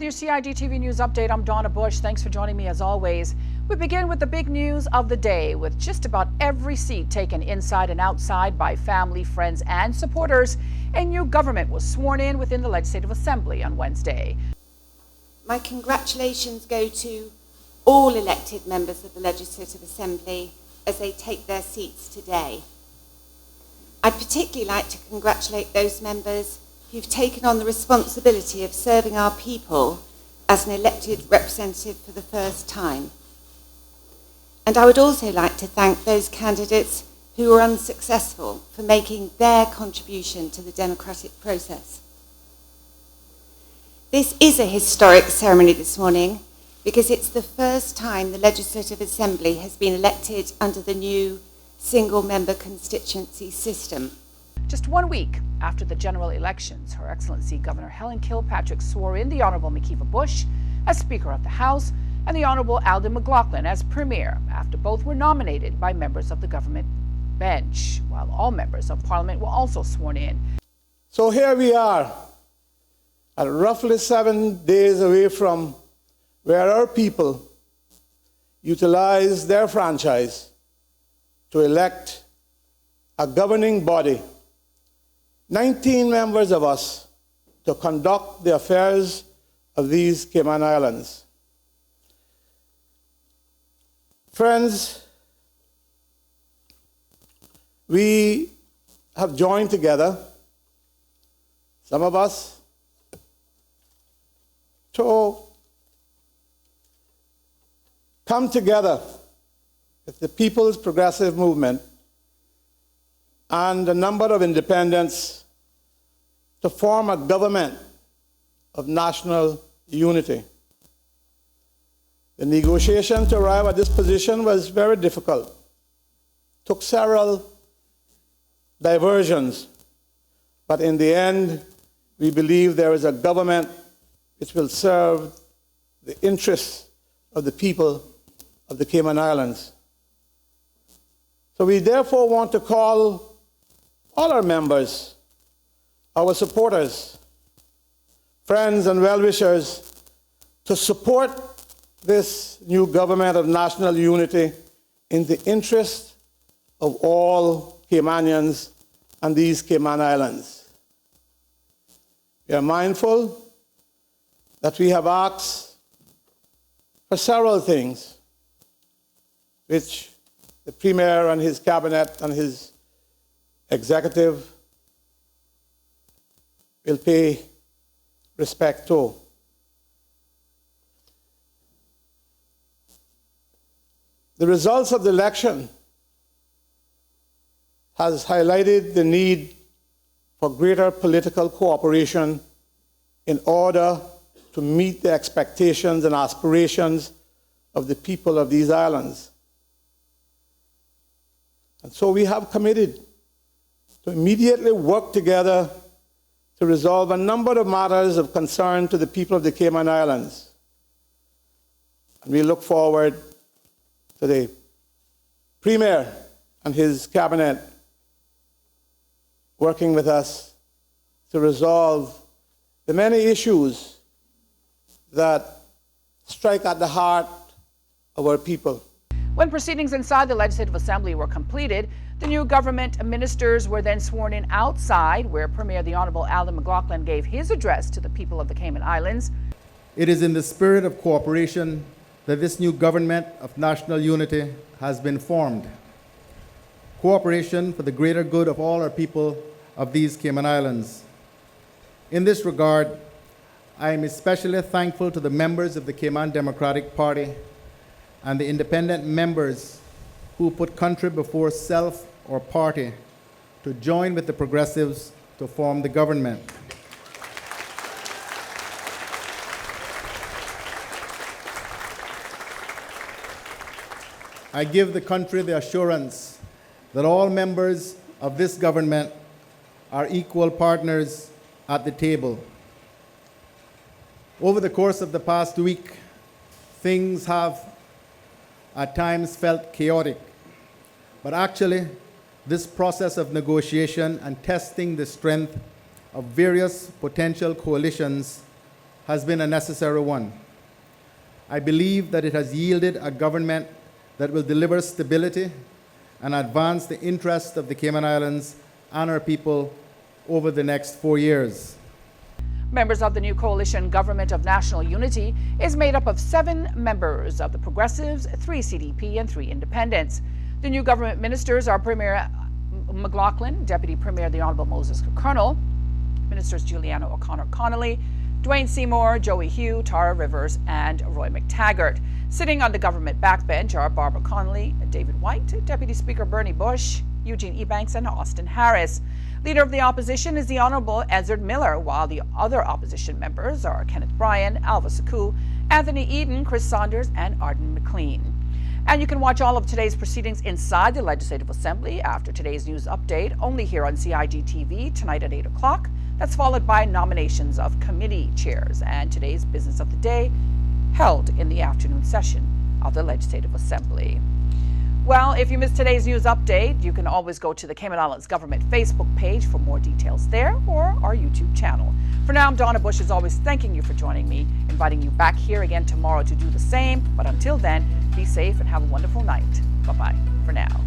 your CIGTV News Update. I'm Donna Bush. Thanks for joining me as always. We begin with the big news of the day, with just about every seat taken inside and outside by family, friends, and supporters. A new government was sworn in within the Legislative Assembly on Wednesday. My congratulations go to all elected members of the Legislative Assembly as they take their seats today. I'd particularly like to congratulate those members who've taken on the responsibility of serving our people as an elected representative for the first time. And I would also like to thank those candidates who were unsuccessful for making their contribution to the democratic process. This is a historic ceremony this morning because it's the first time the Legislative Assembly has been elected under the new single-member constituency system. Just 1 week after the general elections, Her Excellency Governor Helen KILPATRICK swore in the Honourable MCKEEVA Bush as Speaker of the House and the Honourable ALDEN McLaughlin as Premier, after both were nominated by members of the government bench, while all members of Parliament were also sworn in. So here we are, at roughly 7 days away from where our people utilize their franchise to elect a governing body, 19 members of us, to conduct the affairs of these Cayman Islands. Friends, we have joined together, some of us, to come together with the People's Progressive Movement and a number of independents to form a government of national unity. The negotiation to arrive at this position was very difficult. Took several diversions, but in the end, we believe there is a government which will serve the interests of the people of the Cayman Islands. So we therefore want to call all our members, our supporters, friends and well-wishers to support this new government of national unity in the interest of all Caymanians and these Cayman Islands. We are mindful that we have asked for several things which the Premier and his cabinet and his executive will pay respect to. The results of the election has highlighted the need for greater political cooperation in order to meet the expectations and aspirations of the people of these islands. And so we have committed to immediately work together to resolve a number of matters of concern to the people of the Cayman Islands. And we look forward to the Premier and his cabinet working with us to resolve the many issues that strike at the heart of our people. When proceedings inside the Legislative Assembly were completed, the new government ministers were then sworn in outside, where Premier the Honourable ALDEN McLaughlin gave his address to the people of the Cayman Islands. It is in the spirit of cooperation that this new government of national unity has been formed. Cooperation for the greater good of all our people of these Cayman Islands. In this regard, I am especially thankful to the members of the Cayman Democratic Party and the independent members who put country before self or party to join with the progressives to form the government. I give the country the assurance that all members of this government are equal partners at the table. Over the course of the past week, things have at times felt chaotic, but actually, this process of negotiation and testing the strength of various potential coalitions has been a necessary one. I believe that it has yielded a government that will deliver stability and advance the interests of the Cayman Islands and our people over the next 4 years. Members of the new coalition government of national unity is made up of 7 members of the Progressives, 3 CDP, and 3 Independents. The new government ministers are Premier McLaughlin, Deputy Premier the Honourable Moses Colonel, Ministers Juliana O'Connor-Connolly, Dwayne Seymour, Joey Hugh, Tara Rivers, and Roy McTaggart. Sitting on the government backbench are Barbara Connolly, David White, Deputy Speaker Bernie Bush, Eugene Ebanks, and Austin Harris. Leader of the opposition is the Honourable Ezard Miller, while the other opposition members are Kenneth Bryan, Alva Saku, Anthony Eden, Chris Saunders, and Arden McLean. And you can watch all of today's proceedings inside the Legislative Assembly after today's news update, only here on CIGTV tonight at 8 o'clock. That's followed by nominations of committee chairs and today's business of the day held in the afternoon session of the Legislative Assembly. Well, if you missed today's news update, you can always go to the Cayman Islands Government Facebook page for more details there, or our YouTube channel. For now, I'm Donna Bush, as always, thanking you for joining me, inviting you back here again tomorrow to do the same. But until then, be safe and have a wonderful night. Bye-bye for now.